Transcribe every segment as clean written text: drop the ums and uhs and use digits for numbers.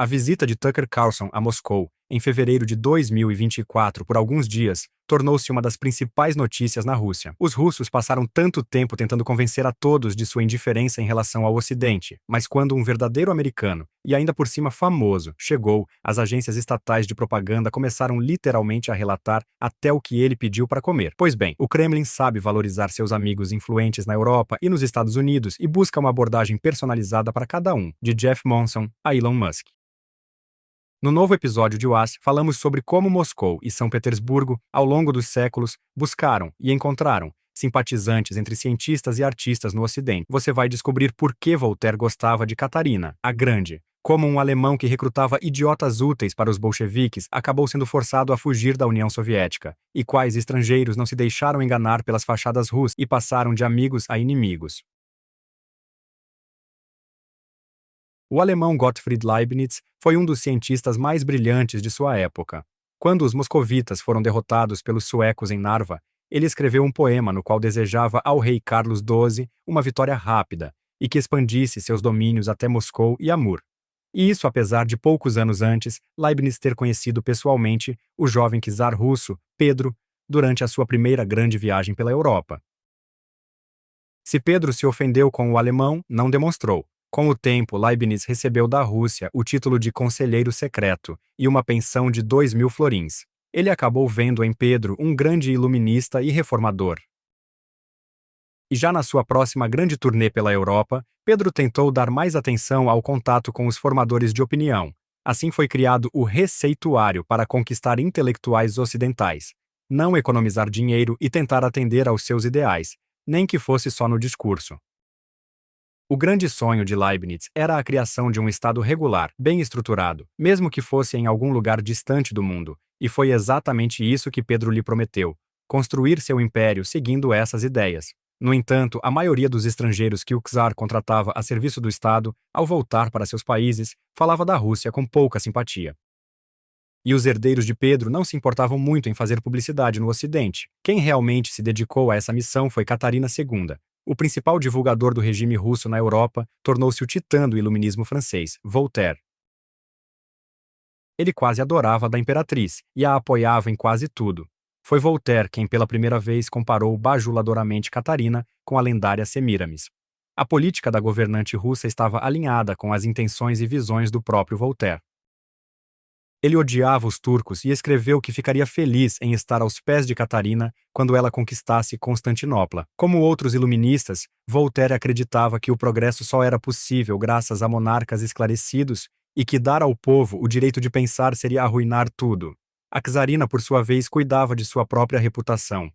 A visita de Tucker Carlson a Moscou, em fevereiro de 2024, por alguns dias, tornou-se uma das principais notícias na Rússia. Os russos passaram tanto tempo tentando convencer a todos de sua indiferença em relação ao Ocidente, mas quando um verdadeiro americano, e ainda por cima famoso, chegou, as agências estatais de propaganda começaram literalmente a relatar até o que ele pediu para comer. Pois bem, o Kremlin sabe valorizar seus amigos influentes na Europa e nos Estados Unidos e busca uma abordagem personalizada para cada um, de Jeff Monson a Elon Musk. No novo episódio de UAS, falamos sobre como Moscou e São Petersburgo, ao longo dos séculos, buscaram e encontraram simpatizantes entre cientistas e artistas no Ocidente. Você vai descobrir por que Voltaire gostava de Catarina, a Grande, como um alemão que recrutava idiotas úteis para os bolcheviques acabou sendo forçado a fugir da União Soviética, e quais estrangeiros não se deixaram enganar pelas fachadas russas e passaram de amigos a inimigos. O alemão Gottfried Leibniz foi um dos cientistas mais brilhantes de sua época. Quando os moscovitas foram derrotados pelos suecos em Narva, ele escreveu um poema no qual desejava ao rei Carlos XII uma vitória rápida e que expandisse seus domínios até Moscou e Amur. E isso apesar de poucos anos antes, Leibniz ter conhecido pessoalmente o jovem czar russo, Pedro, durante a sua primeira grande viagem pela Europa. Se Pedro se ofendeu com o alemão, não demonstrou. Com o tempo, Leibniz recebeu da Rússia o título de conselheiro secreto e uma pensão de 2.000 florins. Ele acabou vendo em Pedro um grande iluminista e reformador. E já na sua próxima grande turnê pela Europa, Pedro tentou dar mais atenção ao contato com os formadores de opinião. Assim foi criado o receituário para conquistar intelectuais ocidentais, não economizar dinheiro e tentar atender aos seus ideais, nem que fosse só no discurso. O grande sonho de Leibniz era a criação de um Estado regular, bem estruturado, mesmo que fosse em algum lugar distante do mundo, e foi exatamente isso que Pedro lhe prometeu, construir seu império seguindo essas ideias. No entanto, a maioria dos estrangeiros que o czar contratava a serviço do Estado, ao voltar para seus países, falava da Rússia com pouca simpatia. E os herdeiros de Pedro não se importavam muito em fazer publicidade no Ocidente. Quem realmente se dedicou a essa missão foi Catarina II. O principal divulgador do regime russo na Europa tornou-se o titã do iluminismo francês, Voltaire. Ele quase adorava a imperatriz e a apoiava em quase tudo. Foi Voltaire quem pela primeira vez comparou bajuladoramente Catarina com a lendária Semíramis. A política da governante russa estava alinhada com as intenções e visões do próprio Voltaire. Ele odiava os turcos e escreveu que ficaria feliz em estar aos pés de Catarina quando ela conquistasse Constantinopla. Como outros iluministas, Voltaire acreditava que o progresso só era possível graças a monarcas esclarecidos e que dar ao povo o direito de pensar seria arruinar tudo. A czarina, por sua vez, cuidava de sua própria reputação.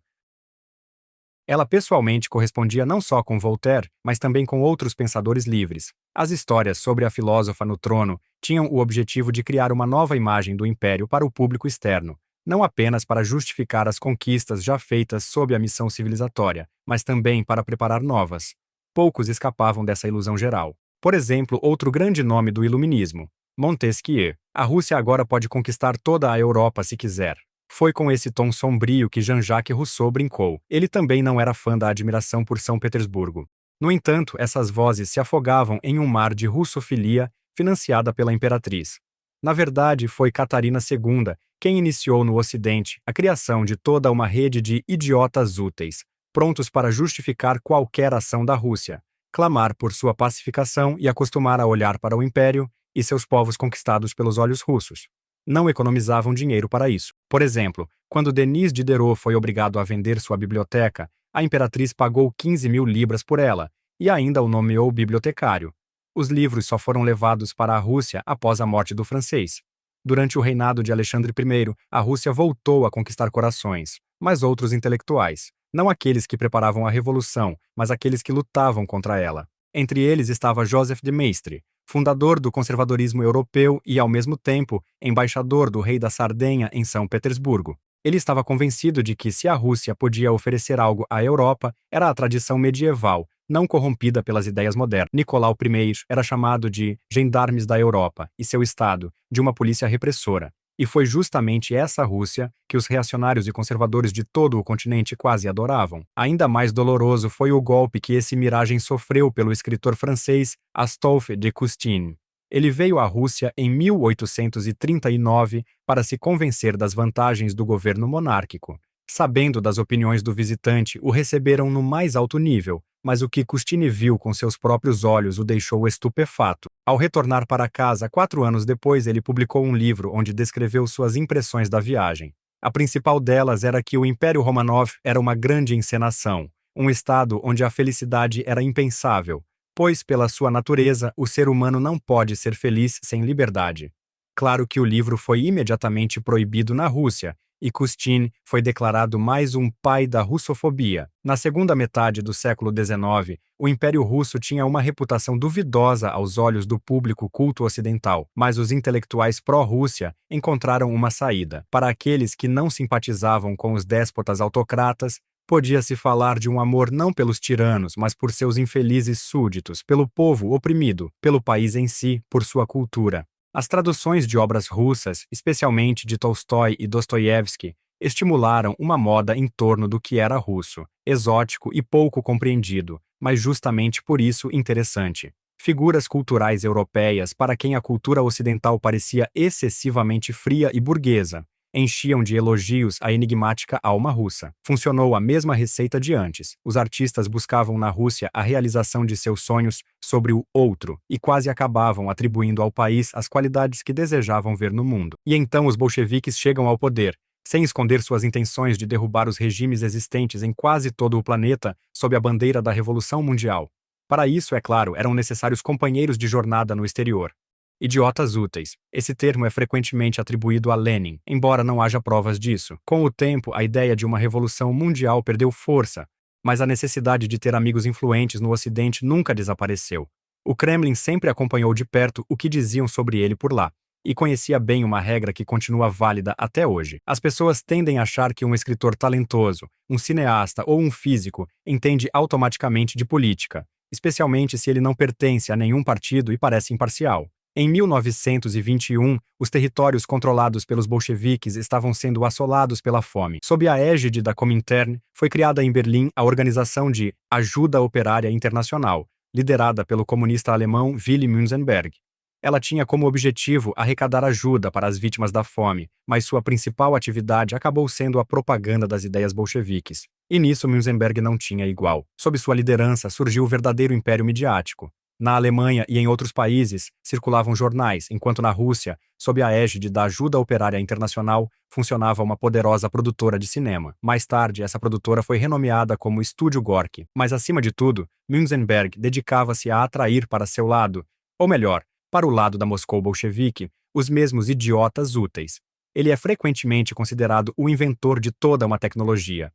Ela pessoalmente correspondia não só com Voltaire, mas também com outros pensadores livres. As histórias sobre a filósofa no trono tinham o objetivo de criar uma nova imagem do império para o público externo, não apenas para justificar as conquistas já feitas sob a missão civilizatória, mas também para preparar novas. Poucos escapavam dessa ilusão geral. Por exemplo, outro grande nome do iluminismo, Montesquieu. A Rússia agora pode conquistar toda a Europa se quiser. Foi com esse tom sombrio que Jean-Jacques Rousseau brincou. Ele também não era fã da admiração por São Petersburgo. No entanto, essas vozes se afogavam em um mar de russofilia financiada pela imperatriz. Na verdade, foi Catarina II quem iniciou no Ocidente a criação de toda uma rede de idiotas úteis, prontos para justificar qualquer ação da Rússia, clamar por sua pacificação e acostumar a olhar para o império e seus povos conquistados pelos olhos russos. Não economizavam dinheiro para isso. Por exemplo, quando Denis Diderot foi obrigado a vender sua biblioteca, a imperatriz pagou 15.000 libras por ela e ainda o nomeou bibliotecário. Os livros só foram levados para a Rússia após a morte do francês. Durante o reinado de Alexandre I, a Rússia voltou a conquistar corações, mas outros intelectuais, não aqueles que preparavam a revolução, mas aqueles que lutavam contra ela. Entre eles estava Joseph de Maistre, fundador do conservadorismo europeu e, ao mesmo tempo, embaixador do rei da Sardenha em São Petersburgo. Ele estava convencido de que, se a Rússia podia oferecer algo à Europa, era a tradição medieval, não corrompida pelas ideias modernas. Nicolau I era chamado de gendarmes da Europa e seu Estado, de uma polícia repressora. E foi justamente essa Rússia que os reacionários e conservadores de todo o continente quase adoravam. Ainda mais doloroso foi o golpe que esse miragem sofreu pelo escritor francês Astolphe de Custine. Ele veio à Rússia em 1839 para se convencer das vantagens do governo monárquico. Sabendo das opiniões do visitante, o receberam no mais alto nível, mas o que Custine viu com seus próprios olhos o deixou estupefato. Ao retornar para casa 4 anos depois, ele publicou um livro onde descreveu suas impressões da viagem. A principal delas era que o Império Romanov era uma grande encenação, um estado onde a felicidade era impensável, pois, pela sua natureza, o ser humano não pode ser feliz sem liberdade. Claro que o livro foi imediatamente proibido na Rússia, e Custine foi declarado mais um pai da russofobia. Na segunda metade do século XIX, o Império Russo tinha uma reputação duvidosa aos olhos do público culto ocidental, mas os intelectuais pró-Rússia encontraram uma saída. Para aqueles que não simpatizavam com os déspotas autocratas, podia-se falar de um amor não pelos tiranos, mas por seus infelizes súditos, pelo povo oprimido, pelo país em si, por sua cultura. As traduções de obras russas, especialmente de Tolstói e Dostoiévski, estimularam uma moda em torno do que era russo, exótico e pouco compreendido, mas justamente por isso interessante. Figuras culturais europeias para quem a cultura ocidental parecia excessivamente fria e burguesa, enchiam de elogios a enigmática alma russa. Funcionou a mesma receita de antes. Os artistas buscavam na Rússia a realização de seus sonhos sobre o outro e quase acabavam atribuindo ao país as qualidades que desejavam ver no mundo. E então os bolcheviques chegam ao poder, sem esconder suas intenções de derrubar os regimes existentes em quase todo o planeta sob a bandeira da Revolução Mundial. Para isso, é claro, eram necessários companheiros de jornada no exterior. Idiotas úteis. Esse termo é frequentemente atribuído a Lenin, embora não haja provas disso. Com o tempo, a ideia de uma revolução mundial perdeu força, mas a necessidade de ter amigos influentes no Ocidente nunca desapareceu. O Kremlin sempre acompanhou de perto o que diziam sobre ele por lá, e conhecia bem uma regra que continua válida até hoje. As pessoas tendem a achar que um escritor talentoso, um cineasta ou um físico entende automaticamente de política, especialmente se ele não pertence a nenhum partido e parece imparcial. Em 1921, os territórios controlados pelos bolcheviques estavam sendo assolados pela fome. Sob a égide da Comintern, foi criada em Berlim a Organização de Ajuda Operária Internacional, liderada pelo comunista alemão Willy Münzenberg. Ela tinha como objetivo arrecadar ajuda para as vítimas da fome, mas sua principal atividade acabou sendo a propaganda das ideias bolcheviques. E nisso Münzenberg não tinha igual. Sob sua liderança surgiu o verdadeiro império midiático. Na Alemanha e em outros países, circulavam jornais, enquanto na Rússia, sob a égide da Ajuda Operária Internacional, funcionava uma poderosa produtora de cinema. Mais tarde, essa produtora foi renomeada como Estúdio Gorky. Mas, acima de tudo, Münzenberg dedicava-se a atrair para seu lado, ou melhor, para o lado da Moscou bolchevique, os mesmos idiotas úteis. Ele é frequentemente considerado o inventor de toda uma tecnologia.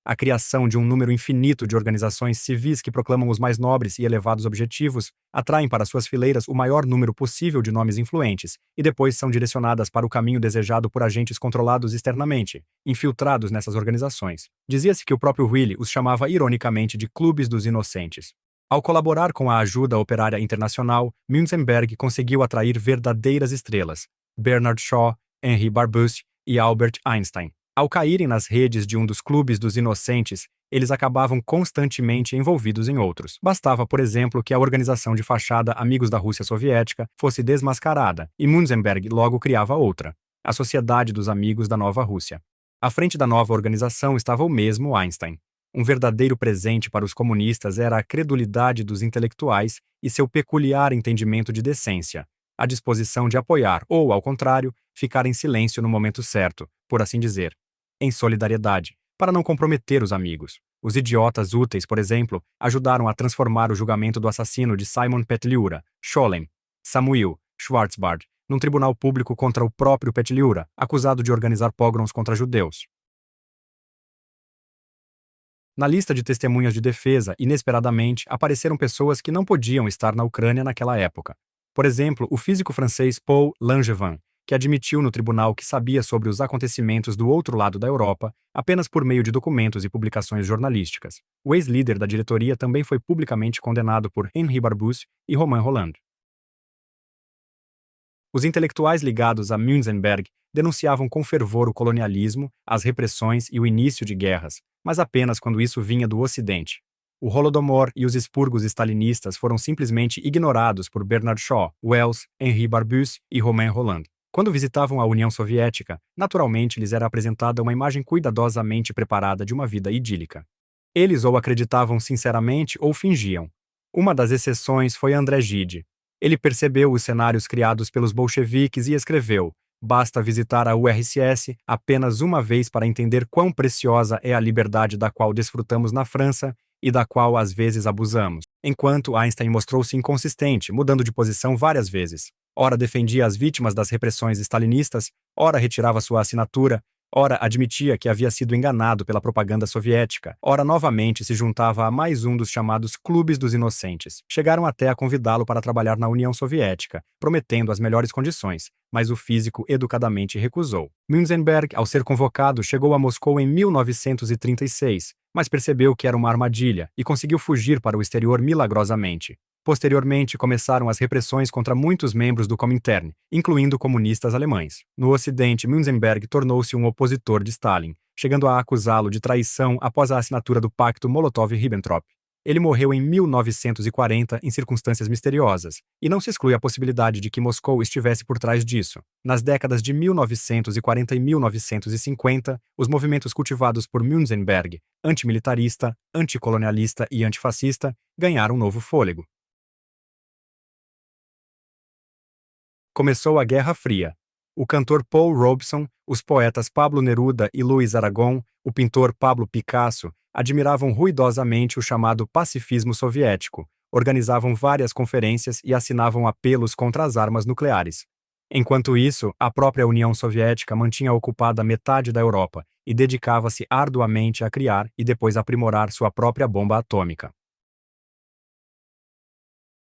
A criação de um número infinito de organizações civis que proclamam os mais nobres e elevados objetivos, atraem para suas fileiras o maior número possível de nomes influentes, e depois são direcionadas para o caminho desejado por agentes controlados externamente, infiltrados nessas organizações. Dizia-se que o próprio Willy os chamava ironicamente de clubes dos inocentes. Ao colaborar com a Ajuda Operária Internacional, Münzenberg conseguiu atrair verdadeiras estrelas, Bernard Shaw, Henri Barbusse e Albert Einstein. Ao caírem nas redes de um dos clubes dos inocentes, eles acabavam constantemente envolvidos em outros. Bastava, por exemplo, que a organização de fachada Amigos da Rússia Soviética fosse desmascarada, e Münzenberg logo criava outra, a Sociedade dos Amigos da Nova Rússia. À frente da nova organização estava o mesmo Einstein. Um verdadeiro presente para os comunistas era a credulidade dos intelectuais e seu peculiar entendimento de decência, a disposição de apoiar ou, ao contrário, ficar em silêncio no momento certo, por assim dizer, em solidariedade, para não comprometer os amigos. Os idiotas úteis, por exemplo, ajudaram a transformar o julgamento do assassino de Simon Petliura, Scholem, Samuel Schwarzbard, num tribunal público contra o próprio Petliura, acusado de organizar pogroms contra judeus. Na lista de testemunhas de defesa, inesperadamente, apareceram pessoas que não podiam estar na Ucrânia naquela época. Por exemplo, o físico francês Paul Langevin, que admitiu no tribunal que sabia sobre os acontecimentos do outro lado da Europa apenas por meio de documentos e publicações jornalísticas. O ex-líder da diretoria também foi publicamente condenado por Henri Barbusse e Romain Rolland. Os intelectuais ligados a Münzenberg denunciavam com fervor o colonialismo, as repressões e o início de guerras, mas apenas quando isso vinha do Ocidente. O Holodomor e os expurgos stalinistas foram simplesmente ignorados por Bernard Shaw, Wells, Henri Barbusse e Romain Rolland. Quando visitavam a União Soviética, naturalmente lhes era apresentada uma imagem cuidadosamente preparada de uma vida idílica. Eles ou acreditavam sinceramente ou fingiam. Uma das exceções foi André Gide. Ele percebeu os cenários criados pelos bolcheviques e escreveu: basta visitar a URSS apenas uma vez para entender quão preciosa é a liberdade da qual desfrutamos na França e da qual às vezes abusamos. Enquanto Einstein mostrou-se inconsistente, mudando de posição várias vezes. Ora defendia as vítimas das repressões stalinistas, ora retirava sua assinatura, ora admitia que havia sido enganado pela propaganda soviética, ora novamente se juntava a mais um dos chamados Clubes dos Inocentes. Chegaram até a convidá-lo para trabalhar na União Soviética, prometendo as melhores condições, mas o físico educadamente recusou. Münzenberg, ao ser convocado, chegou a Moscou em 1936, mas percebeu que era uma armadilha e conseguiu fugir para o exterior milagrosamente. Posteriormente, começaram as repressões contra muitos membros do Comintern, incluindo comunistas alemães. No Ocidente, Münzenberg tornou-se um opositor de Stalin, chegando a acusá-lo de traição após a assinatura do Pacto Molotov-Ribbentrop. Ele morreu em 1940 em circunstâncias misteriosas, e não se exclui a possibilidade de que Moscou estivesse por trás disso. Nas décadas de 1940 e 1950, os movimentos cultivados por Münzenberg, antimilitarista, anticolonialista e antifascista, ganharam novo fôlego. Começou a Guerra Fria. O cantor Paul Robeson, os poetas Pablo Neruda e Luis Aragón, o pintor Pablo Picasso, admiravam ruidosamente o chamado pacifismo soviético, organizavam várias conferências e assinavam apelos contra as armas nucleares. Enquanto isso, a própria União Soviética mantinha ocupada metade da Europa e dedicava-se arduamente a criar e depois aprimorar sua própria bomba atômica.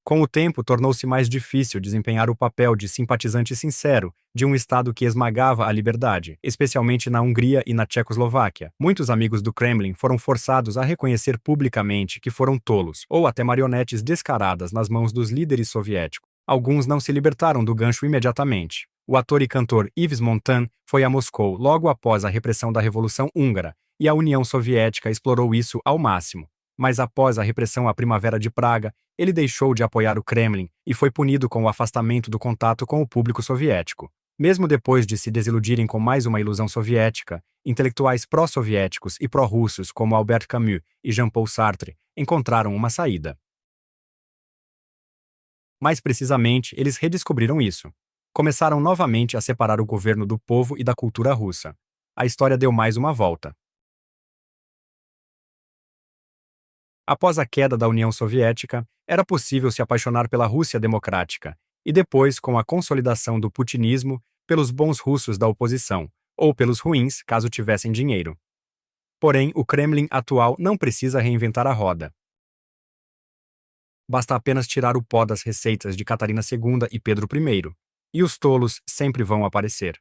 Com o tempo, tornou-se mais difícil desempenhar o papel de simpatizante sincero de um Estado que esmagava a liberdade, especialmente na Hungria e na Tchecoslováquia. Muitos amigos do Kremlin foram forçados a reconhecer publicamente que foram tolos, ou até marionetes descaradas nas mãos dos líderes soviéticos. Alguns não se libertaram do gancho imediatamente. O ator e cantor Yves Montand foi a Moscou logo após a repressão da Revolução Húngara, e a União Soviética explorou isso ao máximo. Mas após a repressão à Primavera de Praga, ele deixou de apoiar o Kremlin e foi punido com o afastamento do contato com o público soviético. Mesmo depois de se desiludirem com mais uma ilusão soviética, intelectuais pró-soviéticos e pró-russos como Albert Camus e Jean-Paul Sartre encontraram uma saída. Mais precisamente, eles redescobriram isso. Começaram novamente a separar o governo do povo e da cultura russa. A história deu mais uma volta. Após a queda da União Soviética, era possível se apaixonar pela Rússia democrática, e depois, com a consolidação do putinismo, pelos bons russos da oposição, ou pelos ruins, caso tivessem dinheiro. Porém, o Kremlin atual não precisa reinventar a roda. Basta apenas tirar o pó das receitas de Catarina II e Pedro I, e os tolos sempre vão aparecer.